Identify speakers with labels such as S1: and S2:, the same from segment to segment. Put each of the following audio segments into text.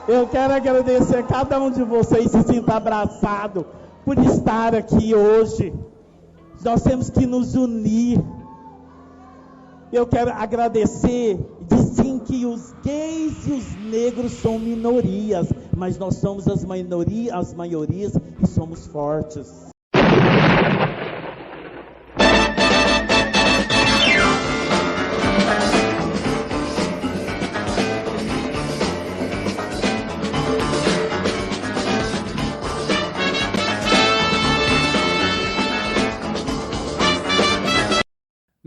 S1: Eu quero agradecer a cada um de vocês, se sinta abraçado por estar aqui hoje. Nós temos que nos unir. Eu quero agradecer, dizer sim que os gays e os negros são minorias, mas nós somos as maiorias e somos fortes.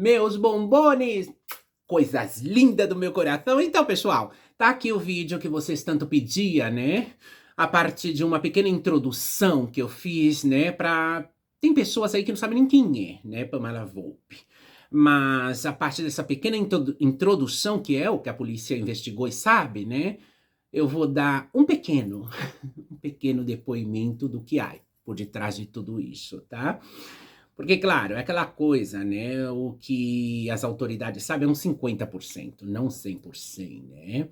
S2: Meus bombones, coisas lindas do meu coração. Então, pessoal, tá aqui o vídeo que vocês tanto pediam, né? A partir de uma pequena introdução que eu fiz, né? Tem pessoas aí que não sabem nem quem é, né? Pamela Volpi. Mas a partir dessa pequena introdução, que é o que a polícia investigou e sabe, né? Eu vou dar um pequeno depoimento do que há por detrás de tudo isso, tá? Porque, claro, é aquela coisa, né? O que as autoridades sabem é uns 50%, não 100%, né?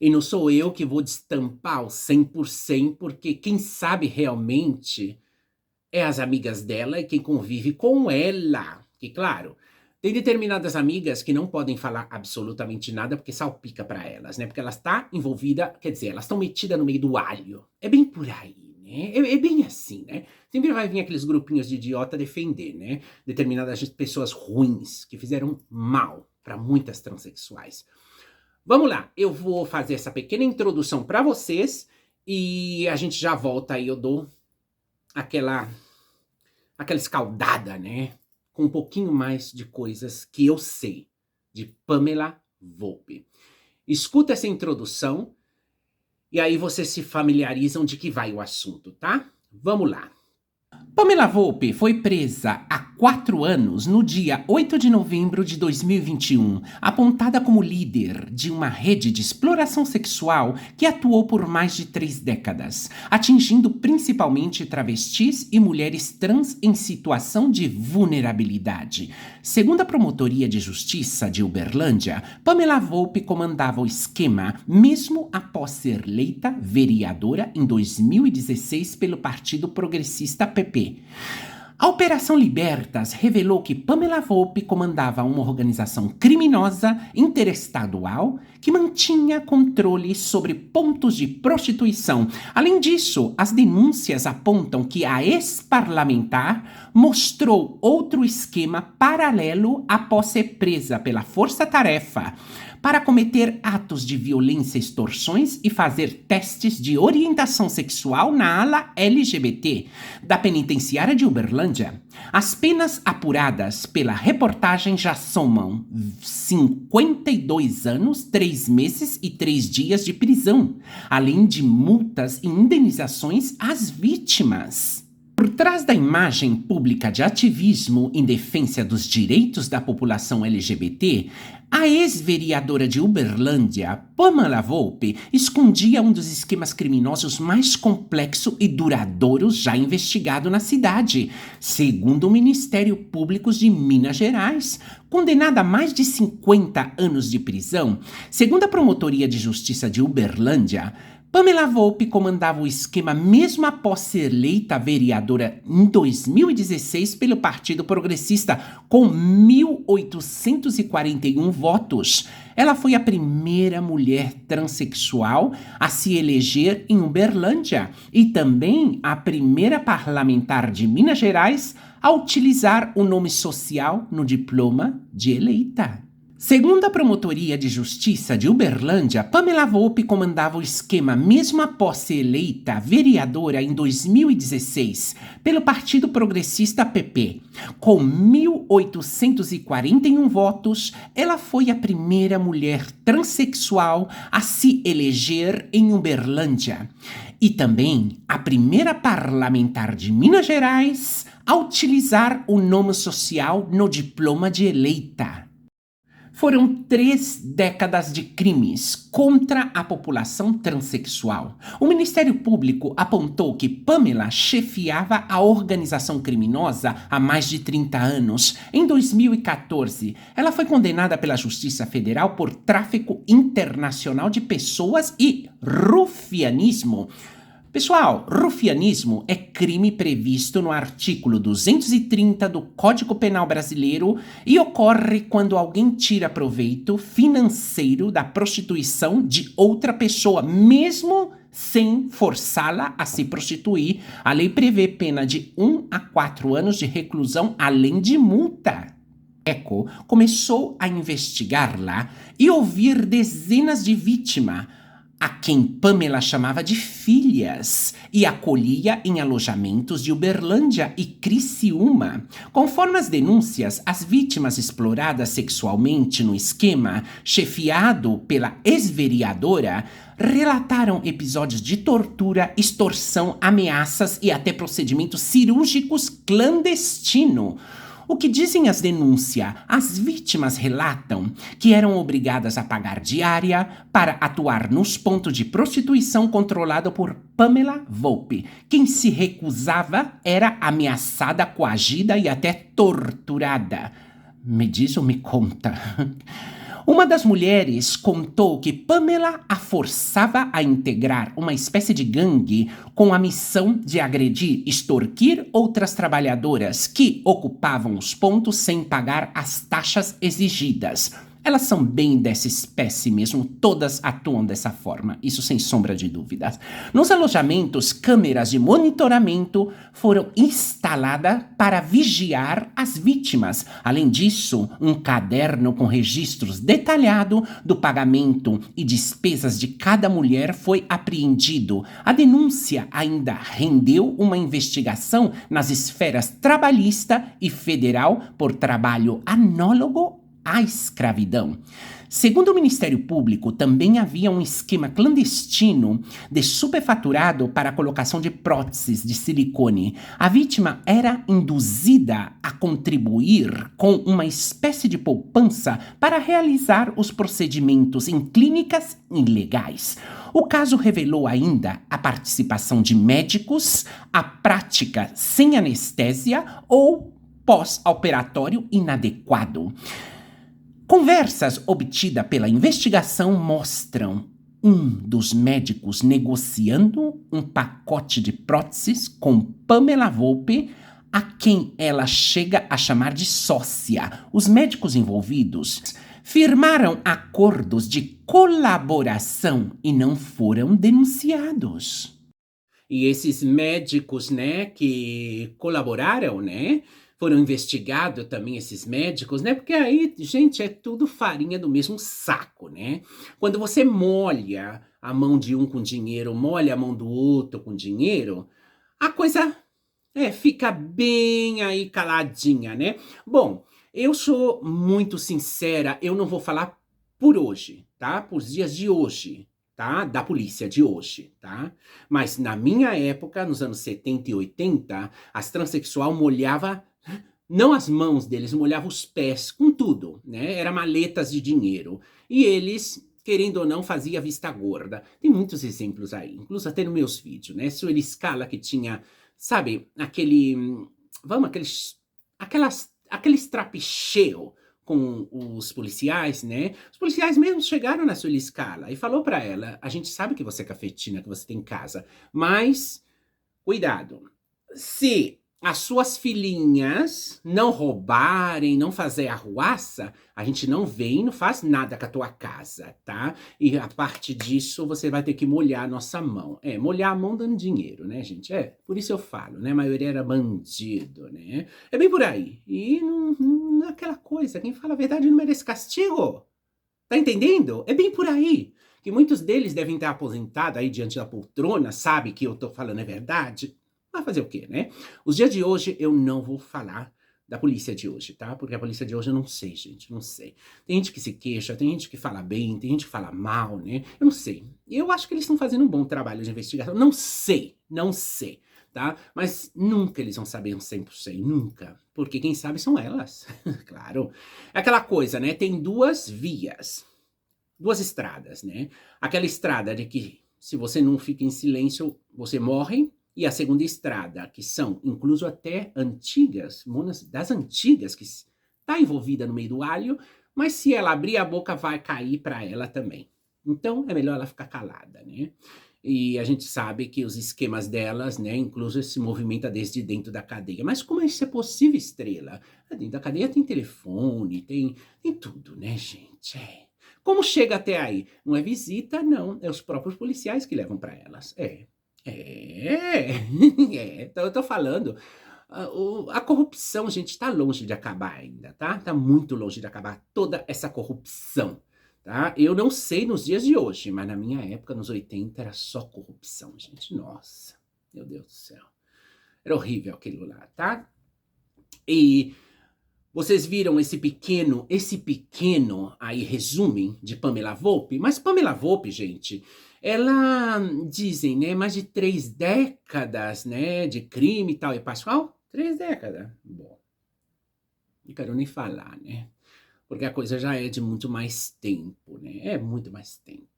S2: E não sou eu que vou destampar os 100%, porque quem sabe realmente é as amigas dela e quem convive com ela. Que, claro, tem determinadas amigas que não podem falar absolutamente nada porque salpica para elas, né? Porque elas estão envolvidas, quer dizer, elas estão metidas no meio do alho. É bem por aí. É bem assim, né? Sempre vai vir aqueles grupinhos de idiota defender, né? Determinadas pessoas ruins que fizeram mal para muitas transexuais. Vamos lá, eu vou fazer essa pequena introdução para vocês e a gente já volta aí, eu dou aquela escaldada, né? Com um pouquinho mais de coisas que eu sei de Pamela Volpi. Escuta essa introdução. E aí vocês se familiarizam de que vai o assunto, tá? Vamos lá. Pamela Volpi foi presa há 4 anos no dia 8 de novembro de 2021, apontada como líder de uma rede de exploração sexual que atuou por mais de 3 décadas, atingindo principalmente travestis e mulheres trans em situação de vulnerabilidade. Segundo a Promotoria de Justiça de Uberlândia, Pamela Volpi comandava o esquema mesmo após ser eleita vereadora em 2016 pelo Partido Progressista PP. A Operação Libertas revelou que Pamela Volpi comandava uma organização criminosa interestadual que mantinha controle sobre pontos de prostituição. Além disso, as denúncias apontam que a ex-parlamentar mostrou outro esquema paralelo após ser presa pela Força Tarefa para cometer atos de violência, extorsões e fazer testes de orientação sexual na ala LGBT da penitenciária de Uberlândia. As penas apuradas pela reportagem já somam 52 anos, 3 meses e 3 dias de prisão, além de multas e indenizações às vítimas. Por trás da imagem pública de ativismo em defesa dos direitos da população LGBT, a ex-vereadora de Uberlândia, Pamela Volpi, escondia um dos esquemas criminosos mais complexos e duradouros já investigado na cidade, segundo o Ministério Público de Minas Gerais. Condenada a mais de 50 anos de prisão, segundo a Promotoria de Justiça de Uberlândia, Pamela Volpi comandava o esquema mesmo após ser eleita vereadora em 2016 pelo Partido Progressista, com 1.841 votos. Ela foi a primeira mulher transexual a se eleger em Uberlândia e também a primeira parlamentar de Minas Gerais a utilizar o nome social no diploma de eleita. Segundo a Promotoria de Justiça de Uberlândia, Pamela Volpi comandava o esquema mesmo após ser eleita vereadora em 2016 pelo Partido Progressista PP. Com 1.841 votos, ela foi a primeira mulher transexual a se eleger em Uberlândia e também a primeira parlamentar de Minas Gerais a utilizar o nome social no diploma de eleita. Foram 3 décadas de crimes contra a população transexual. O Ministério Público apontou que Pamela chefiava a organização criminosa há mais de 30 anos. Em 2014, ela foi condenada pela Justiça Federal por tráfico internacional de pessoas e rufianismo. Pessoal, rufianismo é crime previsto no artigo 230 do Código Penal Brasileiro e ocorre quando alguém tira proveito financeiro da prostituição de outra pessoa, mesmo sem forçá-la a se prostituir. A lei prevê pena de 1 a 4 anos de reclusão, além de multa. ECO começou a investigá-la e ouvir dezenas de vítimas, a quem Pamela chamava de filhas, e acolhia em alojamentos de Uberlândia e Criciúma. Conforme as denúncias, as vítimas exploradas sexualmente no esquema, chefiado pela ex-vereadora, relataram episódios de tortura, extorsão, ameaças e até procedimentos cirúrgicos clandestinos. O que dizem as denúncias? As vítimas relatam que eram obrigadas a pagar diária para atuar nos pontos de prostituição controlado por Pamela Volpe. Quem se recusava era ameaçada, coagida e até torturada. Me diz ou me conta? Uma das mulheres contou que Pamela a forçava a integrar uma espécie de gangue com a missão de agredir, extorquir outras trabalhadoras que ocupavam os pontos sem pagar as taxas exigidas. Elas são bem dessa espécie mesmo, todas atuam dessa forma, isso sem sombra de dúvidas. Nos alojamentos, câmeras de monitoramento foram instaladas para vigiar as vítimas. Além disso, um caderno com registros detalhados do pagamento e despesas de cada mulher foi apreendido. A denúncia ainda rendeu uma investigação nas esferas trabalhista e federal por trabalho análogo à escravidão. Segundo o Ministério Público, também havia um esquema clandestino de superfaturado para a colocação de próteses de silicone. A vítima era induzida a contribuir com uma espécie de poupança para realizar os procedimentos em clínicas ilegais. O caso revelou ainda a participação de médicos, a prática sem anestesia ou pós-operatório inadequado. Conversas obtidas pela investigação mostram um dos médicos negociando um pacote de próteses com Pamela Volpe, a quem ela chega a chamar de sócia. Os médicos envolvidos firmaram acordos de colaboração e não foram denunciados.
S3: E esses médicos, né, que colaboraram, né, foram investigados também esses médicos, né? Porque aí, gente, é tudo farinha do mesmo saco, né? Quando você molha a mão de um com dinheiro, molha a mão do outro com dinheiro, a coisa fica bem aí caladinha, né? Bom, eu sou muito sincera, eu não vou falar por hoje, tá? Por dias de hoje, tá? Da polícia de hoje, tá? Mas na minha época, nos anos 70 e 80, as transexuais molhavam não as mãos deles, molhavam os pés com tudo, né? Era maletas de dinheiro. E eles, querendo ou não, faziam vista gorda. Tem muitos exemplos aí, inclusive até nos meus vídeos, né? Sueli Scala que tinha, sabe, aqueles trapicheu com os policiais, né? Os policiais mesmo chegaram na Sueli Scala e falou pra ela, a gente sabe que você é cafetina, que você tem em casa, mas cuidado, se as suas filhinhas não roubarem, não fazer arruaça, a gente não vem e não faz nada com a tua casa, tá? E a parte disso, você vai ter que molhar a nossa mão. Molhar a mão dando dinheiro, né, gente? Por isso eu falo, né? A maioria era bandido, né? É bem por aí. E não é aquela coisa, quem fala a verdade não merece castigo. Tá entendendo? É bem por aí. Que muitos deles devem estar aposentados aí diante da poltrona, sabe que eu tô falando é verdade? Vai fazer o quê, né? Os dias de hoje eu não vou falar da polícia de hoje, tá? Porque a polícia de hoje eu não sei, gente, não sei. Tem gente que se queixa, tem gente que fala bem, tem gente que fala mal, né? Eu não sei. Eu acho que eles estão fazendo um bom trabalho de investigação. Não sei, tá? Mas nunca eles vão saber 100%, nunca. Porque quem sabe são elas, claro. É aquela coisa, né? Tem duas vias, duas estradas, né? Aquela estrada de que se você não fica em silêncio, você morre. E a segunda estrada, que são incluso até antigas, monas das antigas, que está envolvida no meio do alho, mas se ela abrir a boca, vai cair para ela também. Então, é melhor ela ficar calada, né? E a gente sabe que os esquemas delas, né, incluso se movimenta desde dentro da cadeia. Mas como isso é possível, Estrela? Dentro da cadeia tem telefone, tem tudo, né, gente? Como chega até aí? Não é visita, não. É os próprios policiais que levam para elas. Então eu tô falando. A corrupção, gente, tá longe de acabar ainda, tá? Tá muito longe de acabar toda essa corrupção. Tá? Eu não sei nos dias de hoje, mas na minha época, nos 80, era só corrupção, gente. Nossa, meu Deus do céu. Era horrível aquilo lá, tá? E vocês viram esse pequeno aí resumo de Pamela Volpi? Mas Pamela Volpi, gente, ela, dizem, né, mais de 3 décadas, né, de crime e tal. E Pascoal? 3 décadas? Bom, não quero nem falar, né? Porque a coisa já é de muito mais tempo, né? É muito mais tempo.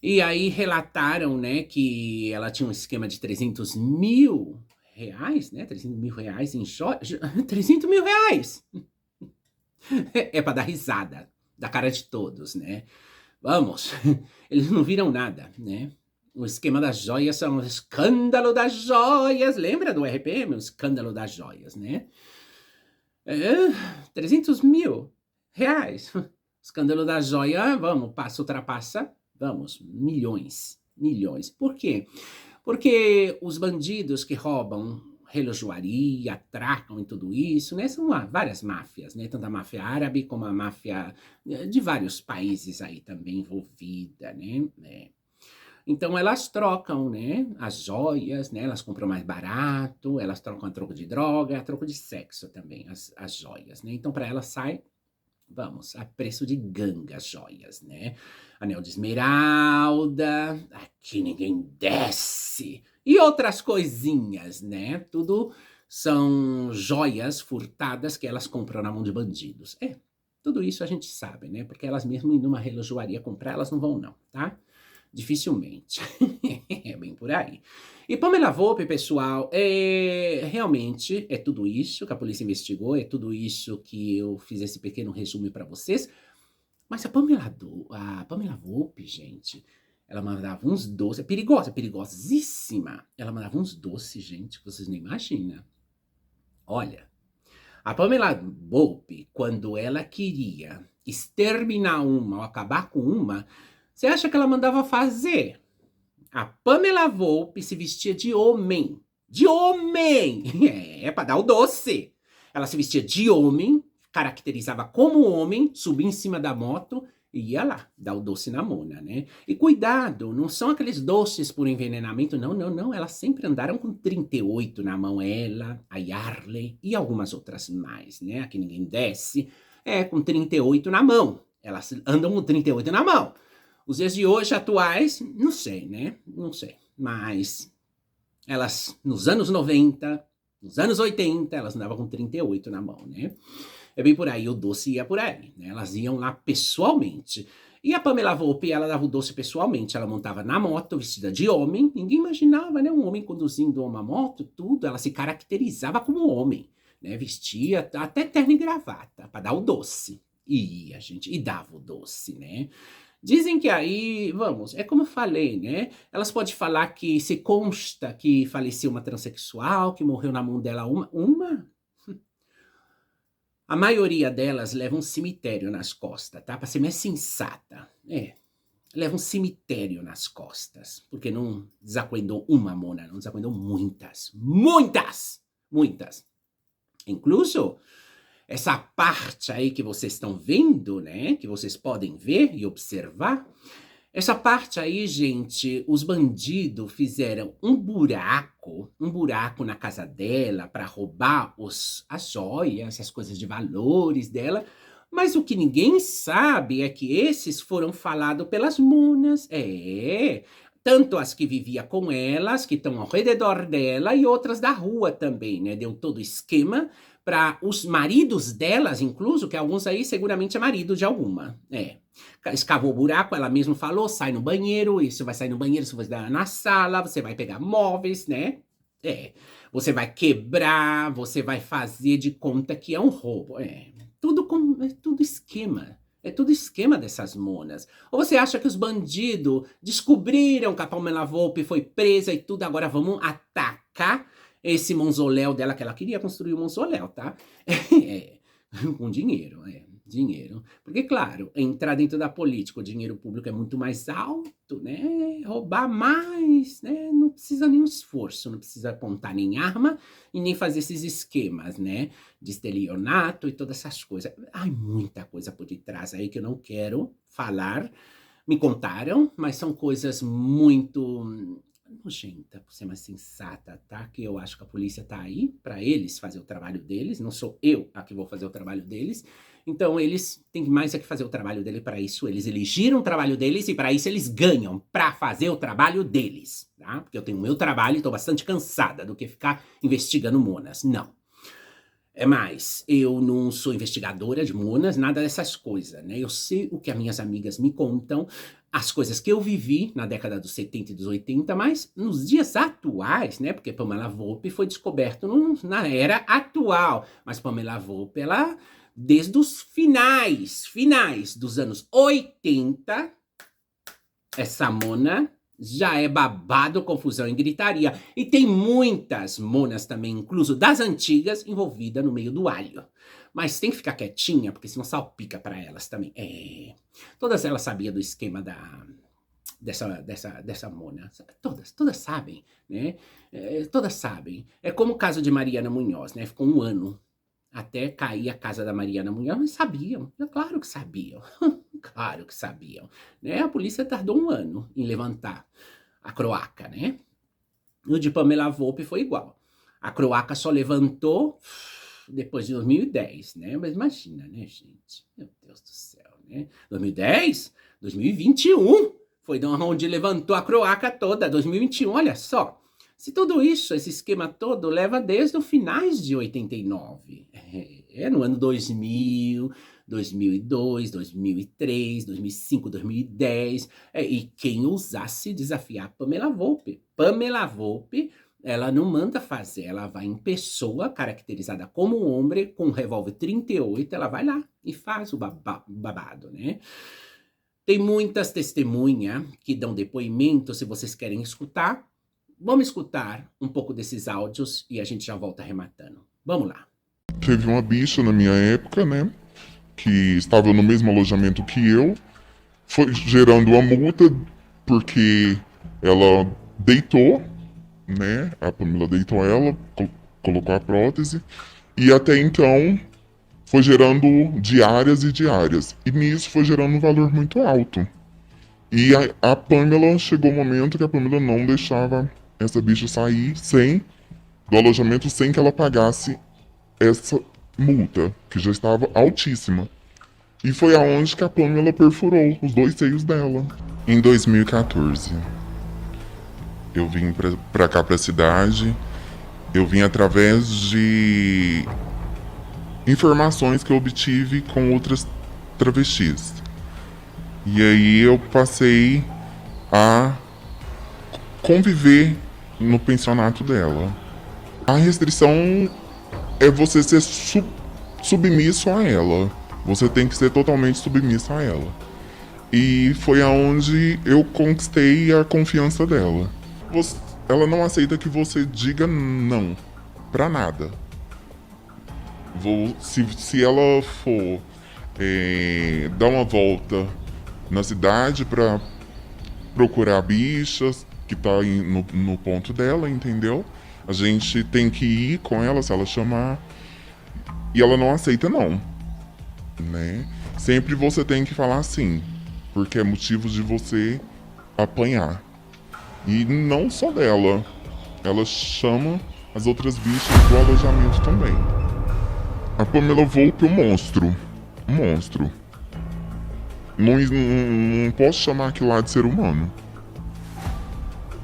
S3: E aí relataram, né, que ela tinha um esquema de 300 mil reais, né? 300 mil reais em joias. 300 mil reais! É pra dar risada da cara de todos, né? Vamos, eles não viram nada, né? O esquema das joias é um escândalo das joias. Lembra do RPM? O escândalo das joias, né? 300 mil reais. Escândalo da joia, vamos, ultrapassa, vamos, milhões. Por quê? Porque os bandidos que roubam relojoaria, atracam e tudo isso, né? São várias máfias, né? Tanto a máfia árabe como a máfia de vários países aí também envolvida, né? Então elas trocam, né, as joias, né, elas compram mais barato, elas trocam a troco de droga, a troco de sexo também, as joias, né? Então para elas sai, vamos, a preço de ganga as joias, né? Anel de esmeralda, aqui ninguém desce, e outras coisinhas, né? Tudo são joias furtadas que elas compram na mão de bandidos. Tudo isso a gente sabe, né? Porque elas mesmo indo numa relojoaria comprar, elas não vão não, tá? Dificilmente. É bem por aí. E Pamela Volpi, pessoal, realmente é tudo isso que a polícia investigou, é tudo isso que eu fiz esse pequeno resumo para vocês. Mas a Pamela Volpi, gente, ela mandava uns doces, perigosíssima. Ela mandava uns doces, gente, que vocês não imaginam. Olha, a Pamela Volpi, quando ela queria exterminar uma ou acabar com uma, você acha que ela mandava fazer? A Pamela Volpi se vestia de homem. De homem! Pra dar o doce. Ela se vestia de homem, caracterizava como homem, subia em cima da moto e ia lá, dar o doce na mona, né? E cuidado, não são aqueles doces por envenenamento, não. Elas sempre andaram com 38 na mão, ela, a Yarley e algumas outras mais, né? Aqui ninguém desce. Com 38 na mão. Elas andam com 38 na mão. Os dias de hoje, atuais, não sei, né? Não sei. Mas elas, nos anos 90, nos anos 80, elas andavam com 38 na mão, né? É bem por aí, o doce ia por aí, né? Elas iam lá pessoalmente. E a Pamela Volpi, ela dava o doce pessoalmente. Ela montava na moto, vestida de homem. Ninguém imaginava, né? Um homem conduzindo uma moto, tudo. Ela se caracterizava como homem, né? Vestia até terno e gravata para dar o doce. E ia, gente, e dava o doce, né? Dizem que aí, vamos, é como eu falei, né? Elas podem falar que se consta que faleceu uma transexual, que morreu na mão dela uma? A maioria delas leva um cemitério nas costas, tá? Pra ser mais sensata. Leva um cemitério nas costas. Porque não desacuendou uma mona, não desacuendou muitas. Muitas! Incluso essa parte aí que vocês estão vendo, né? Que vocês podem ver e observar. Essa parte aí, gente, os bandidos fizeram um buraco na casa dela para roubar as joias, as coisas de valores dela. Mas o que ninguém sabe é que esses foram falados pelas monas. Tanto as que vivia com elas, que estão ao redor dela, e outras da rua também, né? Deu todo o esquema para os maridos delas, incluso, que alguns aí seguramente é marido de alguma. Escavou o buraco, ela mesma falou, sai no banheiro, isso vai sair no banheiro, isso vai dar na sala, você vai pegar móveis, né? Você vai quebrar, você vai fazer de conta que é um roubo. Tudo esquema. É tudo esquema dessas monas. Ou você acha que os bandidos descobriram que a Pamela Volpe foi presa e tudo, agora vamos atacar esse mausoléu dela, que ela queria construir um mausoléu, tá? Com dinheiro, dinheiro. Porque, claro, entrar dentro da política, o dinheiro público é muito mais alto, né? Roubar mais, né? Não precisa nenhum esforço, não precisa apontar nem arma e nem fazer esses esquemas, né? De estelionato e todas essas coisas. Ai, muita coisa por detrás aí que eu não quero falar. Me contaram, mas são coisas muito nojenta, por ser mais sensata, tá? Que eu acho que a polícia tá aí para eles fazer o trabalho deles, não sou eu a que vou fazer o trabalho deles. Então eles têm mais a que fazer o trabalho dele, para isso eles elegiram o trabalho deles e para isso eles ganham para fazer o trabalho deles, tá? Porque eu tenho o meu trabalho e tô bastante cansada do que ficar investigando monas, não. É mais, eu não sou investigadora de monas, nada dessas coisas, né? Eu sei o que as minhas amigas me contam, as coisas que eu vivi na década dos 70 e dos 80, mas nos dias atuais, né? Porque Pamela Volpe foi descoberto na era atual. Mas Pamela Volpe, ela, desde os finais dos anos 80, essa mona já é babado, confusão e gritaria. E tem muitas monas também, incluso das antigas, envolvidas no meio do alho. Mas tem que ficar quietinha, porque senão salpica para elas também. Todas elas sabiam do esquema dessa mona. Todas sabem, né? Todas sabem. É como o caso de Mariana Munhoz, né? Ficou 1 ano até cair a casa da Mariana Munhoz, mas sabiam. Claro que sabiam. Claro que sabiam, né? A polícia tardou 1 ano em levantar a croaca, né? O de Pamela Volpe foi igual. A croaca só levantou depois de 2010, né? Mas imagina, né, gente? Meu Deus do céu, né? 2010? 2021 foi de onde levantou a croaca toda. 2021, olha só. Se tudo isso, esse esquema todo, leva desde os finais de 89. No ano 2000... 2002, 2003, 2005, 2010, e quem ousasse desafiar Pamela Volpe. Pamela Volpe, ela não manda fazer, ela vai em pessoa, caracterizada como um homem, com um revólver 38, ela vai lá e faz o babado, né? Tem muitas testemunhas que dão depoimento, se vocês querem escutar. Vamos escutar um pouco desses áudios e a gente já volta arrematando. Vamos lá.
S4: Teve uma bicha na minha época, né? Que estava no mesmo alojamento que eu, foi gerando uma multa porque ela deitou, né? A Pamela deitou ela, colocou a prótese, e até então foi gerando diárias e diárias. E nisso foi gerando um valor muito alto. E a Pamela, chegou um momento que a Pamela não deixava essa bicha sair do alojamento sem que ela pagasse essa multa, que já estava altíssima. E foi aonde que a Pamela perfurou os 2 seios dela. Em 2014, eu vim pra cá, pra cidade. Eu vim através de informações que eu obtive com outras travestis. E aí eu passei a conviver no pensionato dela. A restrição é você ser submisso a ela. Você tem que ser totalmente submisso a ela. E foi aonde eu conquistei a confiança dela. Ela não aceita que você diga não pra nada. Se ela for dar uma volta na cidade pra procurar bichas que tá no ponto dela, entendeu? A gente tem que ir com ela se ela chamar. E ela não aceita não, né? Sempre você tem que falar sim, porque é motivo de você apanhar. E não só dela, ela chama as outras bichas do alojamento também. A Pamela Volpe é um monstro. Um monstro. Não posso chamar aquilo lá de ser humano.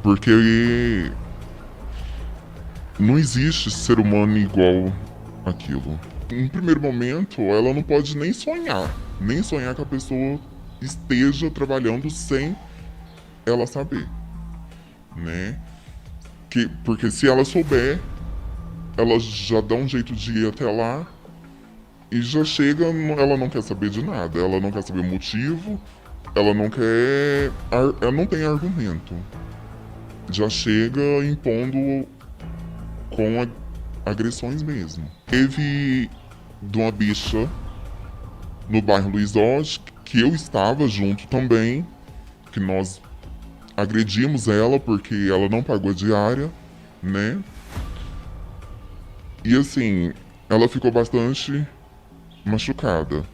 S4: Porque não existe ser humano igual aquilo. Em primeiro momento, ela não pode nem sonhar que a pessoa esteja trabalhando sem ela saber, né? Porque se ela souber, ela já dá um jeito de ir até lá e já chega, ela não quer saber de nada, ela não quer saber o motivo, ela não tem argumento. Já chega impondo com agressões mesmo. Teve de uma bicha no bairro Luiz Oz, que eu estava junto também, que nós agredimos ela porque ela não pagou a diária, né? E assim, ela ficou bastante machucada.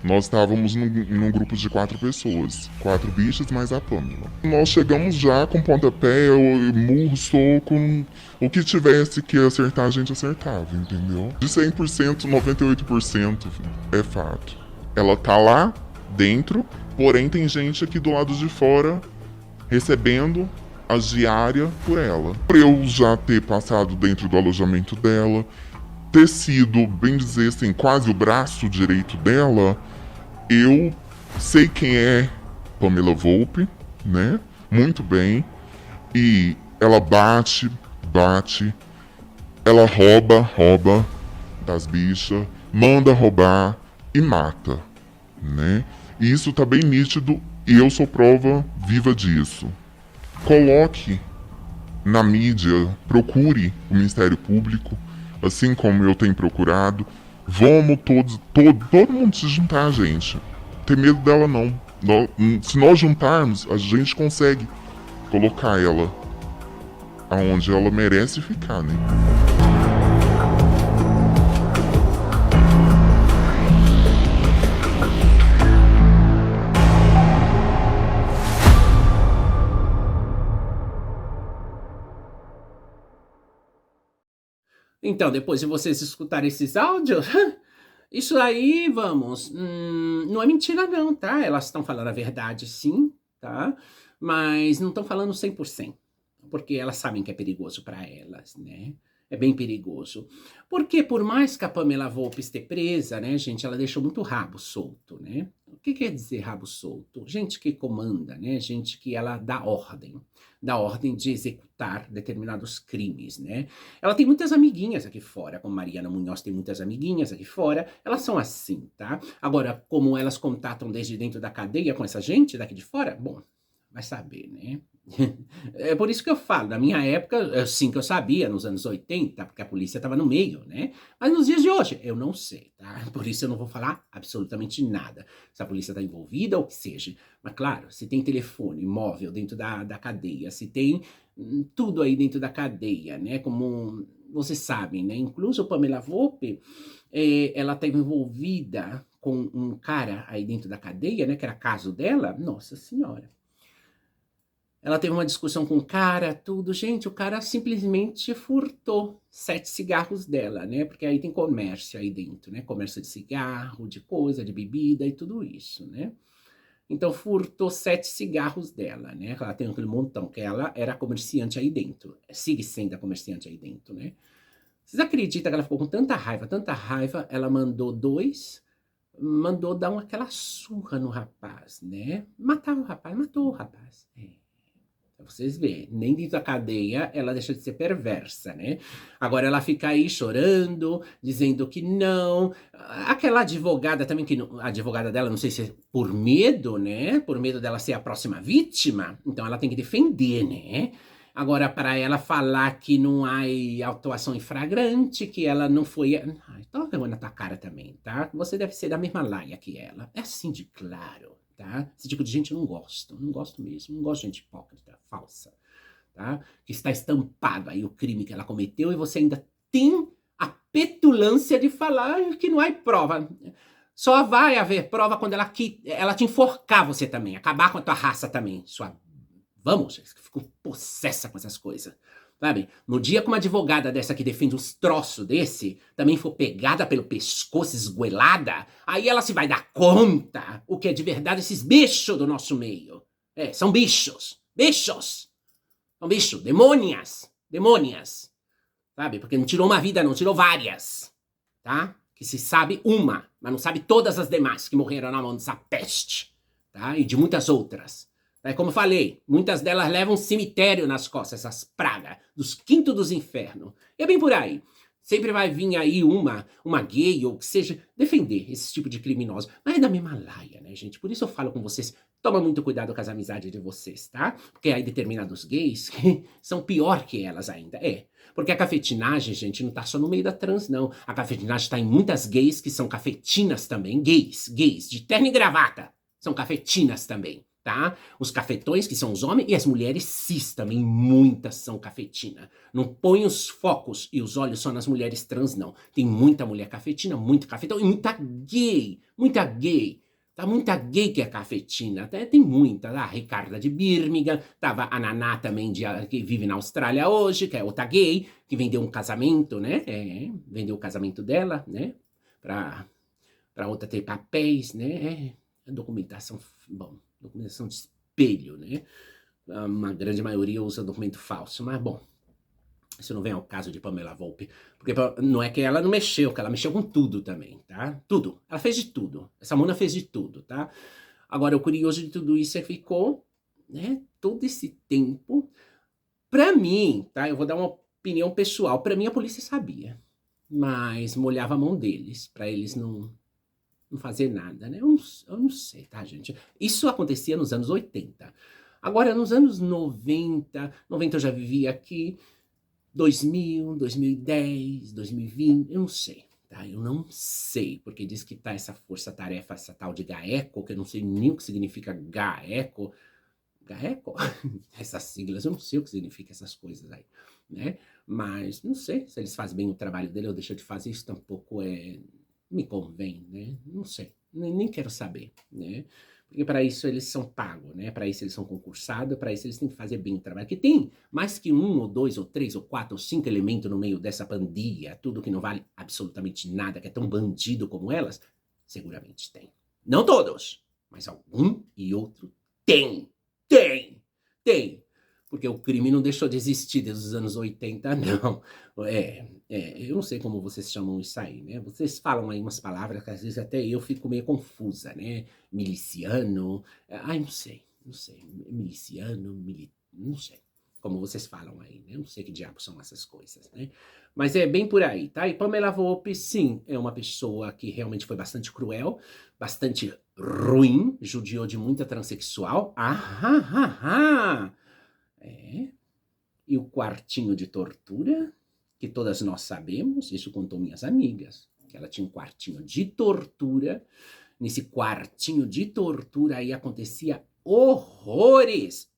S4: Nós estávamos num grupo de 4 pessoas, 4 bichas mais a Pamela. Nós chegamos já com pontapé, murro, soco, o que tivesse que acertar a gente acertava, entendeu? De 100%, 98% é fato. Ela tá lá dentro, porém tem gente aqui do lado de fora recebendo a diária por ela. Por eu já ter passado dentro do alojamento dela, ter sido, bem dizer assim, quase o braço direito dela, eu sei quem é Pamela Volpe, né? Muito bem. E ela bate, ela rouba das bichas, manda roubar e mata, né? E isso tá bem nítido e eu sou prova viva disso. Coloque na mídia, procure o Ministério Público, assim como eu tenho procurado. Vamos todo mundo se juntar, gente. Não tem medo dela não. Se nós juntarmos, a gente consegue colocar ela aonde ela merece ficar, né?
S3: Então, depois de vocês escutarem esses áudios, isso aí, vamos, não é mentira não, tá? Elas estão falando a verdade sim, tá? Mas não estão falando 100%, porque elas sabem que é perigoso para elas, né? É bem perigoso. Porque por mais que a Pamela Volpe esteja presa, né, gente, ela deixou muito rabo solto, né? O que quer dizer rabo solto? Gente que comanda, né? Gente que ela dá ordem de executar determinados crimes, né? Ela tem muitas amiguinhas aqui fora, como Mariana Munhoz tem muitas amiguinhas aqui fora, elas são assim, tá? Agora, como elas contatam desde dentro da cadeia com essa gente daqui de fora, bom, vai saber, né? É por isso que eu falo, na minha época, sim que eu sabia, nos anos 80, porque a polícia estava no meio, né? Mas nos dias de hoje, eu não sei, tá? Por isso eu não vou falar absolutamente nada. Se a polícia está envolvida ou o que seja. Mas claro, se tem telefone móvel dentro da cadeia, se tem tudo aí dentro da cadeia, né? Como vocês sabem, né? Incluso a Pamela Volpe, ela estava envolvida com um cara aí dentro da cadeia, né? Que era caso dela, nossa senhora. Ela teve uma discussão com o cara, tudo. Gente, o cara simplesmente furtou 7 cigarros dela, né? Porque aí tem comércio aí dentro, né? Comércio de cigarro, de coisa, de bebida e tudo isso, né? Então, furtou 7 cigarros dela, né? Ela tem aquele montão, que ela era comerciante aí dentro. Sigue sendo a comerciante aí dentro, né? Vocês acreditam que ela ficou com tanta raiva, ela mandou dar aquela surra no rapaz, né? Matou o rapaz. Pra vocês verem, nem dentro da cadeia ela deixa de ser perversa, né? Agora ela fica aí chorando, dizendo que não. Aquela advogada também, a advogada dela, não sei se é por medo, né? Por medo dela ser a próxima vítima, então ela tem que defender, né? Agora, para ela falar que não há autuação em flagrante, que ela não foi... Toma vergonha na tua cara também, tá? Você deve ser da mesma laia que ela. É assim de claro. Tá? Esse tipo de gente eu não gosto mesmo, não gosto de gente hipócrita, falsa, tá? Que está estampado aí o crime que ela cometeu e você ainda tem a petulância de falar que não há prova. Só vai haver prova quando ela te enforcar você também, acabar com a tua raça também, Vamos, fico possessa com essas coisas. Sabe? No dia que uma advogada dessa que defende uns troços desse também for pegada pelo pescoço, esgoelada, aí ela se vai dar conta o que é de verdade esses bichos do nosso meio. São bichos. Bichos! É um bicho, demônias, demônias. Sabe? Porque não tirou uma vida, não, tirou várias. Tá? Que se sabe uma, mas não sabe todas as demais que morreram na mão dessa peste. Tá? E de muitas outras. Tá? Como eu falei, muitas delas levam um cemitério nas costas, essas pragas, dos quintos dos infernos. E é bem por aí. Sempre vai vir aí uma gay ou que seja, defender esse tipo de criminoso. Mas é da mesma laia, né, gente? Por isso eu falo com vocês, toma muito cuidado com as amizades de vocês, tá? Porque aí determinados gays são pior que elas ainda. É. Porque a cafetinagem, gente, não tá só no meio da trans, não. A cafetinagem tá em muitas gays que são cafetinas também. Gays, de terno e gravata. São cafetinas também, tá? Os cafetões, que são os homens, e as mulheres cis também, muitas são cafetina. Não põe os focos e os olhos só nas mulheres trans, não. Tem muita mulher cafetina, muito cafetão, e muita gay. Tá muita gay que é cafetina, até tem muita, a Ricarda de Birmingham, tava a Naná também, que vive na Austrália hoje, que é outra gay, que vendeu um casamento, né, vendeu o casamento dela, né, pra outra ter papéis, né, documentação de espelho, né, uma grande maioria usa documento falso, mas bom, isso não vem ao caso de Pamela Volpe, porque não é que ela não mexeu, que ela mexeu com tudo também, tá? Tudo. Ela fez de tudo. Essa Mona fez de tudo, tá? Agora, o curioso de tudo isso é que ficou, né, todo esse tempo, pra mim, tá? Eu vou dar uma opinião pessoal. Pra mim, a polícia sabia, mas molhava a mão deles, pra eles não fazer nada, né? Eu não sei, tá, gente? Isso acontecia nos anos 80. Agora, nos anos 90 eu já vivia aqui, 2000, 2010, 2020, eu não sei, tá? Eu não sei, porque diz que tá essa força-tarefa, essa tal de GAECO, que eu não sei nem o que significa GAECO. GAECO? Essas siglas, eu não sei o que significa essas coisas aí, né? Mas não sei se eles fazem bem o trabalho dele ou deixam de fazer, isso tampouco me convém, né? Não sei, nem quero saber, né? Porque para isso eles são pagos, né? Para isso eles são concursados, para isso eles têm que fazer bem o trabalho. Que tem mais que 1, ou 2, ou 3, ou 4, ou 5 elementos no meio dessa pandilha, tudo que não vale absolutamente nada, que é tão bandido como elas, seguramente tem. Não todos, mas algum e outro tem. Porque o crime não deixou de existir desde os anos 80, não. Eu não sei como vocês chamam isso aí, né? Vocês falam aí umas palavras que às vezes até eu fico meio confusa, né? Miliciano, não sei. Miliciano, não sei como vocês falam aí, né? Não sei que diabos são essas coisas, né? Mas é bem por aí, tá? E Pamela Volpe, sim, é uma pessoa que realmente foi bastante cruel, bastante ruim, judiou de muita transexual. E o quartinho de tortura, que todas nós sabemos, isso contou minhas amigas, que ela tinha um quartinho de tortura. Nesse quartinho de tortura aí acontecia horrores,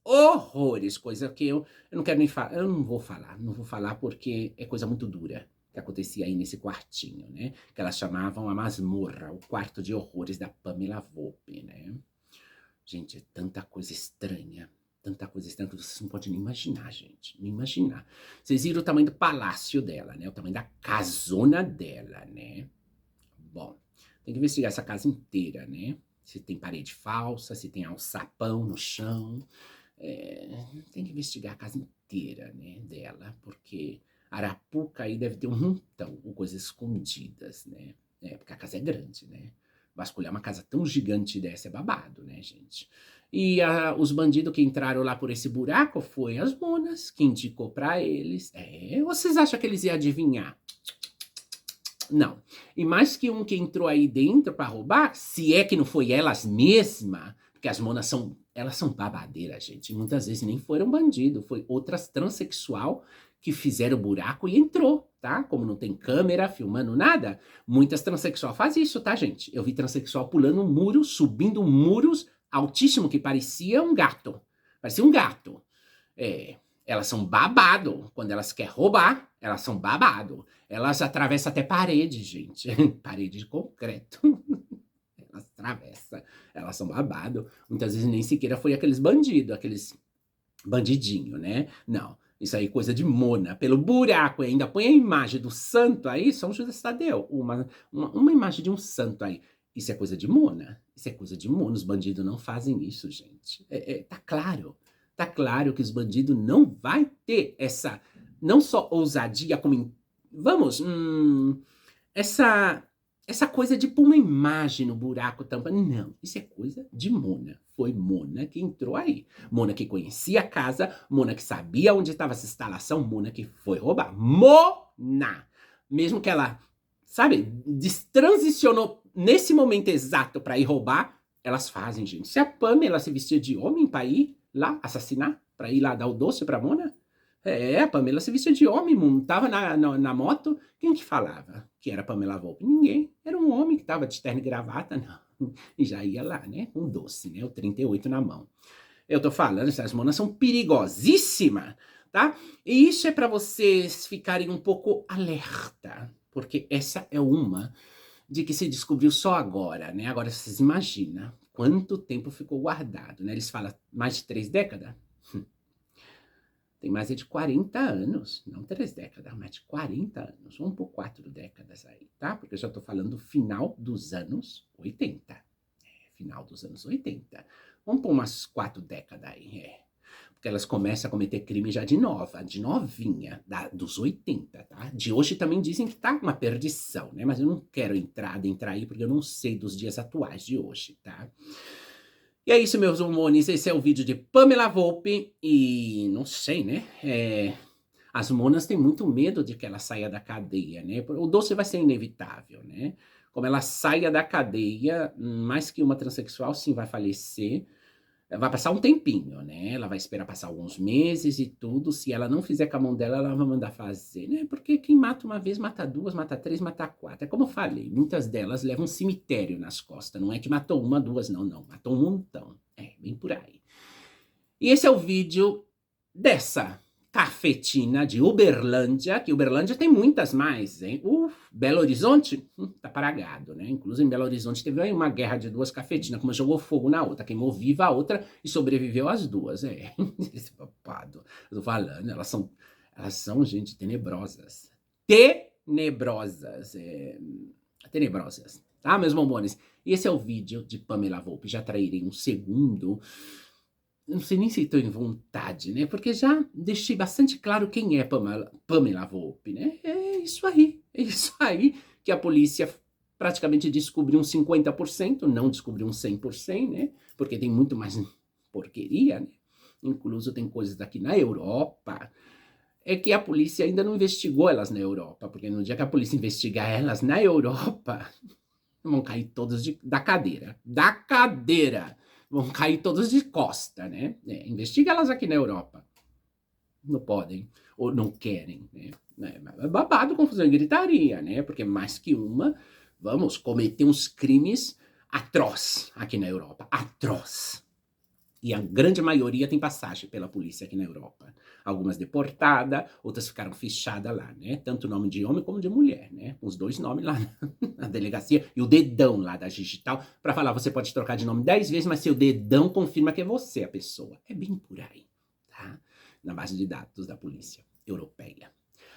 S3: coisa que eu não quero nem falar, eu não vou falar porque é coisa muito dura que acontecia aí nesse quartinho, né? Que elas chamavam a masmorra, o quarto de horrores da Pamela Volpe, né? Gente, é tanta coisa estranha que vocês não podem nem imaginar, gente. Nem imaginar. Vocês viram o tamanho do palácio dela, né? O tamanho da casona dela, né? Bom, tem que investigar essa casa inteira, né? Se tem parede falsa, se tem alçapão no chão. Tem que investigar a casa inteira, né? Dela, porque Arapuca aí deve ter um montão de coisas escondidas, né? Porque a casa é grande, né? Vasculhar uma casa tão gigante dessa é babado, né, gente? E os bandidos que entraram lá por esse buraco foi as monas que indicou pra eles. Vocês acham que eles iam adivinhar? Não. E mais que um que entrou aí dentro pra roubar, se é que não foi elas mesmas, porque as monas elas são babadeiras, gente. Muitas vezes nem foram bandido, foi outras transexual que fizeram buraco e entrou, tá? Como não tem câmera filmando nada, muitas transexual fazem isso, tá, gente? Eu vi transexual pulando muros, subindo muros altíssimo que parecia um gato. Parecia um gato. Elas são babado. Quando elas querem roubar, elas são babado. Elas atravessam até parede, gente. Parede de concreto. Elas atravessam. Elas são babado. Muitas vezes nem sequer foi aqueles bandidos, aqueles bandidinhos, né? Não. Isso aí é coisa de mona. Pelo buraco, ainda põe a imagem do santo aí, São Judas Tadeu. Uma imagem de um santo aí. Isso é coisa de mona. Isso é coisa de mona. Os bandidos não fazem isso, gente. Tá claro. tá claro que os bandidos não vai ter essa, não só ousadia, como, essa coisa de pôr uma imagem no buraco tampa. Não, isso é coisa de Mona. Foi Mona que entrou aí. Mona que conhecia a casa, Mona que sabia onde estava essa instalação, Mona que foi roubar. Mona! Mesmo que ela, sabe, destransicionou nesse momento exato para ir roubar, elas fazem, gente. Se a Pamela se vestia de homem para ir lá assassinar, para ir lá dar o doce para Mona, a Pamela se vestia de homem, montava na moto. Quem que falava que era Pamela Volpi? Ninguém. Era um homem que estava de terno e gravata, não. E já ia lá, né? Com um doce, né? O 38 na mão. Eu tô falando, essas monas são perigosíssimas, tá? E isso é para vocês ficarem um pouco alerta, porque essa é uma de que se descobriu só agora, né? Agora vocês imaginam quanto tempo ficou guardado, né? Eles falam mais de 3 décadas. Tem mais de 40 anos, não 3 décadas, mais de 40 anos. Vamos por 4 décadas aí, tá? Porque eu já tô falando do final dos anos 80. Final dos anos 80. Vamos por umas 4 décadas aí, Porque elas começam a cometer crime já de novinha, dos 80, tá? De hoje também dizem que tá uma perdição, né? Mas eu não quero entrar aí, porque eu não sei dos dias atuais de hoje, tá? E é isso, meus hormônios. Esse é o vídeo de Pamela Volpi. E não sei, né? As monas têm muito medo de que ela saia da cadeia, né? O doce vai ser inevitável, né? Como ela saia da cadeia, mais que uma transexual, sim, vai falecer. Vai passar um tempinho, né? Ela vai esperar passar alguns meses e tudo. Se ela não fizer com a mão dela, ela vai mandar fazer, né? Porque quem mata uma vez, mata 2, mata 3, mata 4. É como eu falei, muitas delas levam um cemitério nas costas. Não é que matou 1, 2, não. Matou um montão. Bem por aí. E esse é o vídeo dessa cafetina de Uberlândia, que Uberlândia tem muitas mais, hein? Belo Horizonte, tá paragado, né? Inclusive em Belo Horizonte teve aí uma guerra de 2 cafetinas, uma jogou fogo na outra, queimou viva a outra e sobreviveu as 2, Esse papado. Eu tô falando, elas são, gente, tenebrosas. Tenebrosas, tá, meus bombones? E esse é o vídeo de Pamela Volpi. Já trairei um segundo. Não sei nem se estou em vontade, né? Porque já deixei bastante claro quem é Pamela Volpi, né? É isso aí que a polícia praticamente descobriu um 50%, não descobriu um 100%, né? Porque tem muito mais porqueria, né? Incluso tem coisas daqui na Europa. É que a polícia ainda não investigou elas na Europa, porque no dia que a polícia investigar elas na Europa, vão cair todos da cadeira. Da cadeira! Vão cair todos de costa, né? Investiga elas aqui na Europa. Não podem, ou não querem, né? Babado, confusão e gritaria, né? Porque mais que uma, vamos cometer uns crimes atroz aqui na Europa. Atroz. E a grande maioria tem passagem pela polícia aqui na Europa. Algumas deportadas, outras ficaram fichadas lá, né? Tanto o nome de homem como de mulher, né? Os 2 nomes lá na delegacia e o dedão lá da digital para falar, você pode trocar de nome 10 vezes, mas seu dedão confirma que é você a pessoa. É bem por aí, tá? Na base de dados da polícia europeia.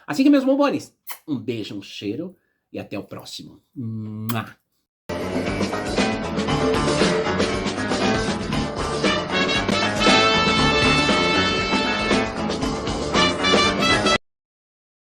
S3: Assim que, meus bombones, um beijo, um cheiro e até o próximo. Mua!